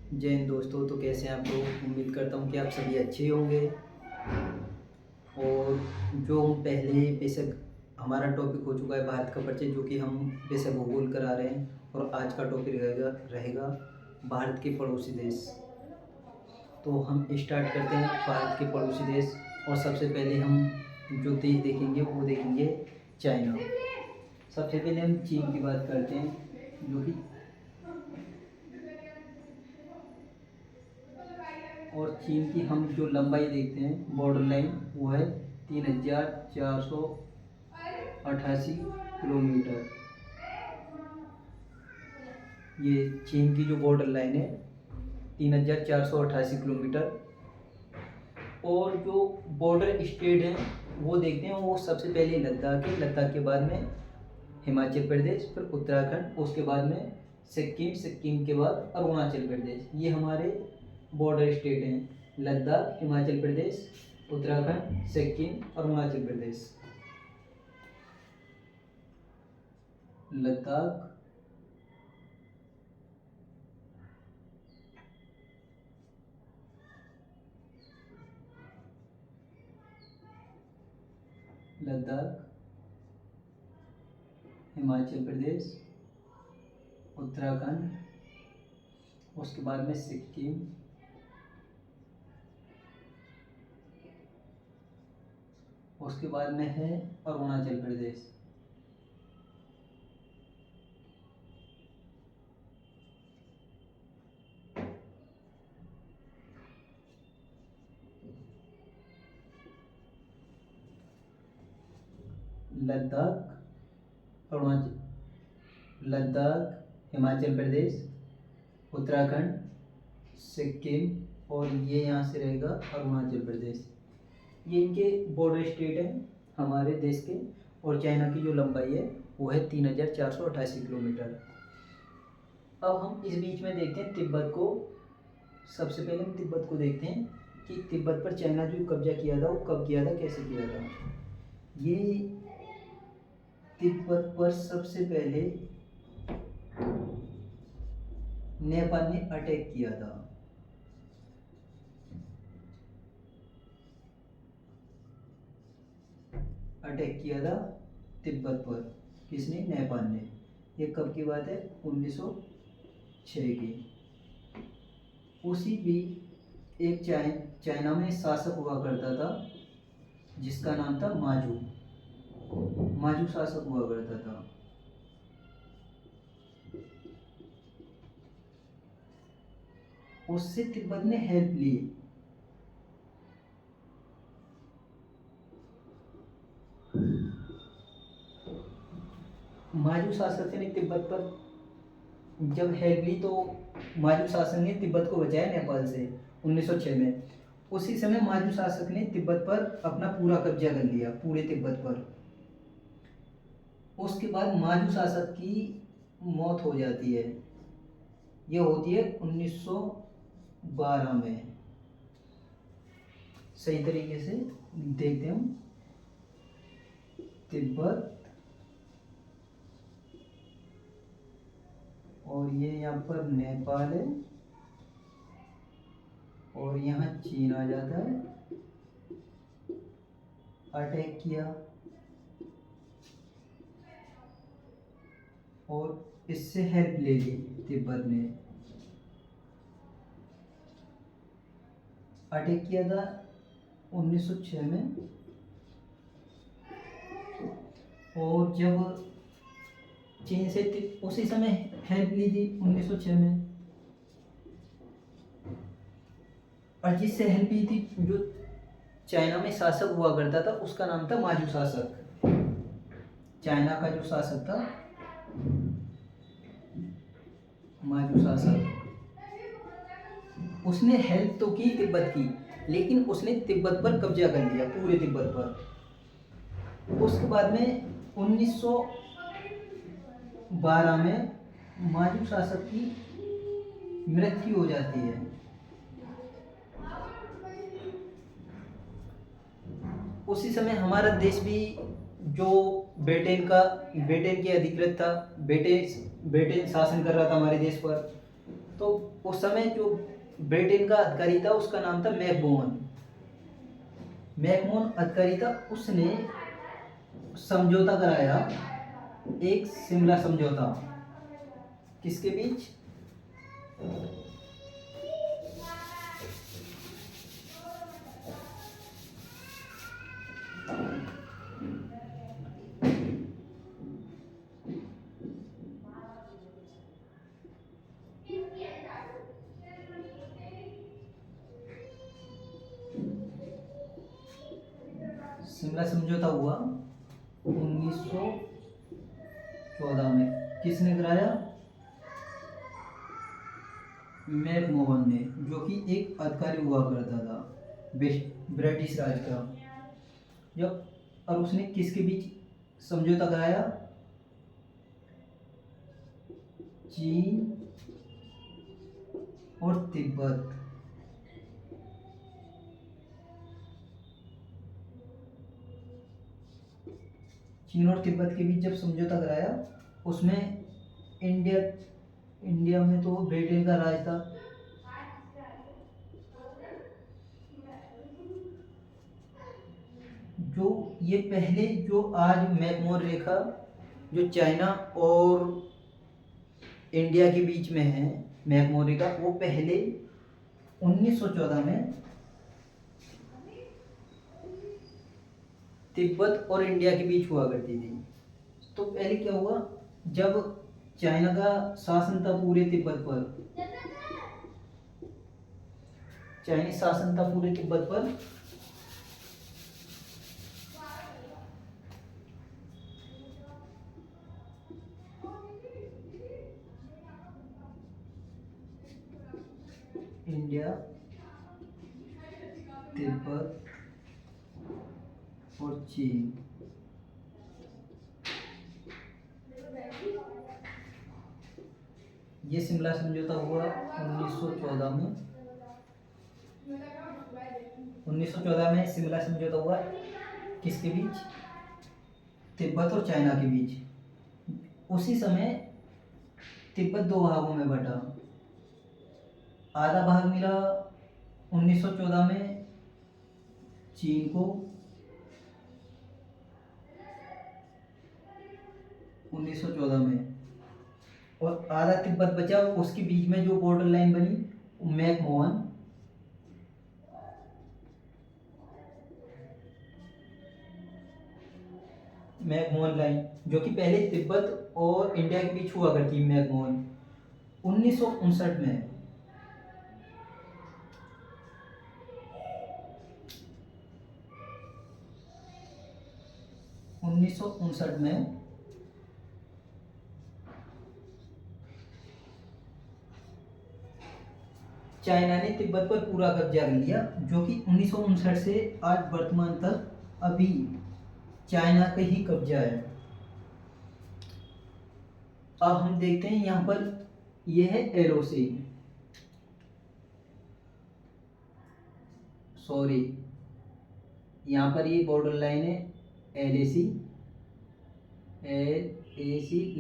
जय हिंद दोस्तों। तो कैसे हैं आप लोग? उम्मीद करता हूँ कि आप सभी अच्छे होंगे। और जो हम पहले बेशक हमारा टॉपिक हो चुका है भारत का परिचय, जो कि हम बेशक भूगोल करा रहे हैं, और आज का टॉपिक रहेगा रहेगा भारत के पड़ोसी देश। तो हम स्टार्ट करते हैं भारत के पड़ोसी देश। और सबसे पहले हम जो देश देखेंगे वो देखेंगे चाइना। सबसे पहले हम चीन की बात करते हैं, जो कि और चीन की हम जो लंबाई देखते हैं बॉर्डर लाइन, वो है 3488 किलोमीटर। ये चीन की जो बॉर्डर लाइन है 3488 किलोमीटर। और जो बॉर्डर स्टेट हैं वो देखते हैं, वो सबसे पहले लद्दाख है, लद्दाख के बाद में हिमाचल प्रदेश, फिर उत्तराखंड, उसके बाद में सिक्किम, सिक्किम के बाद अरुणाचल प्रदेश। ये हमारे बॉर्डर स्टेट हैं: लद्दाख, हिमाचल प्रदेश, उत्तराखंड, सिक्किम, अरुणाचल प्रदेश। लद्दाख, लद्दाख, हिमाचल प्रदेश, उत्तराखंड, उसके बाद में सिक्किम, उसके बाद में है अरुणाचल प्रदेश। लद्दाख, अरुणाचल, लद्दाख, हिमाचल प्रदेश, उत्तराखंड, सिक्किम, और ये यहाँ से रहेगा अरुणाचल प्रदेश। ये इनके बॉर्डर स्टेट हैं हमारे देश के। और चाइना की जो लंबाई है वो है 3488 किलोमीटर। अब हम इस बीच में देखते हैं तिब्बत को। सबसे पहले हम तिब्बत को देखते हैं कि तिब्बत पर चाइना जो कब्जा किया था वो कब किया था, कैसे किया था। ये तिब्बत पर सबसे पहले नेपाल ने अटैक किया था। अटैक किया था तिब्बत पर। किसने? नेपाल ने। ये कब की बात है? 1906 की। उसी भी एक चाइना में शासक हुआ करता था जिसका नाम था माजू। माजू शासक हुआ करता था। उससे तिब्बत ने हेल्प ली। माजू शासक ने तिब्बत पर जब हेल्प ली तो माजू शासक ने तिब्बत को बचाया नेपाल से 1906 में। उसी समय माजू शासक ने तिब्बत पर अपना पूरा कब्जा कर लिया, पूरे तिब्बत पर। उसके बाद माजू शासक की मौत हो जाती है। यह होती है 1912 में। सही तरीके से देखते हैं तिब्बत, और ये यहाँ पर नेपाल है, और यहाँ चीन आ जाता है। अटैक किया और इससे हेल्प ले ली तिब्बत ने। अटैक किया था 1906 में। और जब चीन से उसी समय हेल्प ली थी 1906 में। और जिससे हेल्प ली थी, जो चाइना में शासक हुआ करता था, उसका नाम था माजू शासक। चाइना का जो शासक था माजू शासक, उसने हेल्प तो की तिब्बत की, लेकिन उसने तिब्बत पर कब्जा कर लिया, पूरे तिब्बत पर। उसके बाद में 1912 में माजू शासक की मृत्यु हो जाती है। उसी समय हमारा देश भी, जो ब्रिटेन की अधिकृत था, ब्रिटेन शासन कर रहा था हमारे देश पर, तो उस समय जो ब्रिटेन का अधिकारी था उसका नाम था मैकमोहन। मैकमोहन अधिकारी था, उसने समझौता कराया, एक शिमला समझौता। किसके बीच? शिमला समझौता हुआ 1914 में। किसने कराया? मैकमोहन ने, जो कि एक अधिकारी हुआ करता था ब्रिटिश राज का। जब और उसने किसके बीच समझौता कराया? चीन और तिब्बत। चीन और तिब्बत के बीच जब समझौता कराया, उसमें इंडिया इंडिया में तो ब्रिटेन का राज था। जो ये पहले जो आज मैकमोहन रेखा जो चाइना और इंडिया के बीच में है, मैकमोहन रेखा, वो पहले 1914 में तिब्बत और इंडिया के बीच हुआ करती थी। तो पहले क्या हुआ, जब चाइना का शासन था पूरे तिब्बत पर, चाइनीज शासन था पूरे तिब्बत पर, इंडिया, तिब्बत और चीन। ये शिमला समझौता हुआ 1914 में। 1914 में शिमला समझौता हुआ किसके बीच? तिब्बत और चाइना के बीच। उसी समय तिब्बत दो भागों में बटा। आधा भाग मिला 1914 में चीन को, 1914 में, और आधा तिब्बत बचा। उसके बीच में जो बॉर्डर लाइन बनी मैकमोहन लाइन, जो कि पहले तिब्बत और इंडिया के बीच हुआ करती। मैकमोहन 1959 में, 1959 में चाइना ने तिब्बत पर पूरा कब्जा कर लिया, जो कि 1959 से आज वर्तमान तक अभी चाइना का ही कब्जा है। अब हम देखते हैं यहाँ पर, यह है एलओसी, सॉरी, यहाँ पर ये बॉर्डर लाइन है LAC,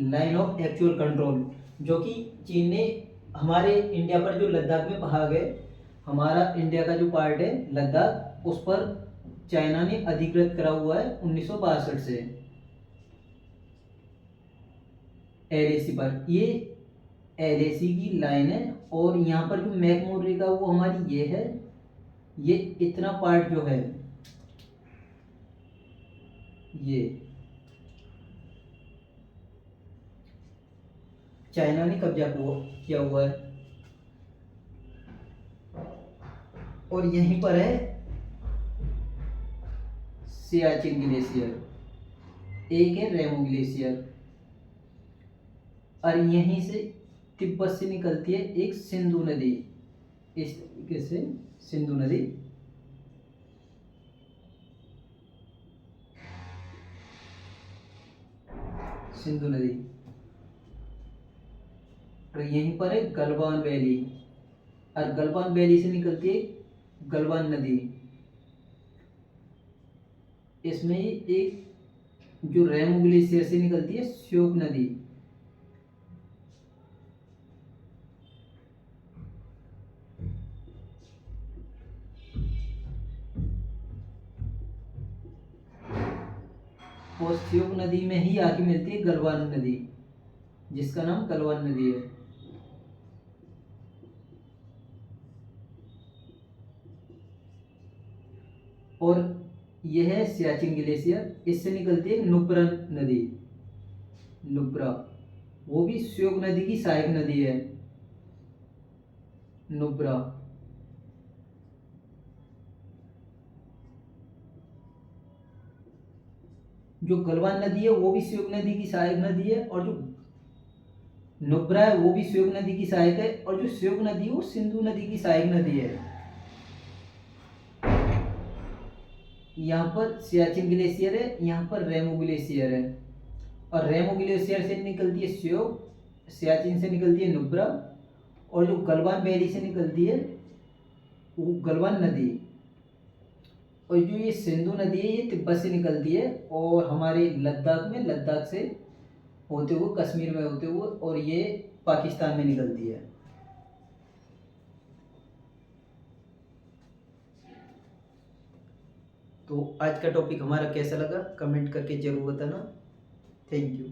line of actual control, जो कि चीन ने हमारे इंडिया पर जो लद्दाख में भाग है, हमारा इंडिया का जो पार्ट है लद्दाख, उस पर चाइना ने अधिकृत करा हुआ है 1962 से एलएसी पर। ये एलएसी की लाइन है। और यहाँ पर जो मैकमोहन रेखा वो हमारी ये है, ये इतना पार्ट जो है ये चाइना ने कब्जा किया हुआ है। और यहीं पर है सियाचिन ग्लेशियर, एक है रेमो ग्लेशियर, और यहीं से तिब्बत से निकलती है एक सिंधु नदी, इस तरीके से सिंधु नदी। सिंधु नदी, और यहीं पर है गलवान वैली, और गलवान वैली से निकलती है गलवान नदी। इसमें एक जो रेमो ग्लेशियर से निकलती है श्योक नदी। और श्योक नदी में ही आके मिलती है गलवान नदी, जिसका नाम गलवान नदी है। और यह है सियाचिन ग्लेशियर, इससे निकलती है नुब्रा नदी। नुब्रा वो भी श्योक नदी की सहायक नदी है, नुब्रा। जो गलवान नदी है वो भी श्योक नदी की सहायक नदी है, और जो नुब्रा है वो भी श्योक नदी की सहायक है, और जो श्योक नदी है वो सिंधु नदी की सहायक नदी है। यहाँ पर सियाचिन ग्लेशियर है, यहाँ पर रेमो ग्लेशियर है, और रेमो ग्लेशियर से निकलती है श्योक, सियाचिन से निकलती है नुब्रा, और जो गलवान वैली से निकलती है वो गलवान नदी। और जो ये सिंधु नदी है ये तिब्बत से निकलती है, और हमारे लद्दाख में, लद्दाख से होते हुए कश्मीर में होते हुए, और ये पाकिस्तान में निकलती है। तो आज का टॉपिक हमारा कैसा लगा कमेंट करके जरूर बताना। Thank you.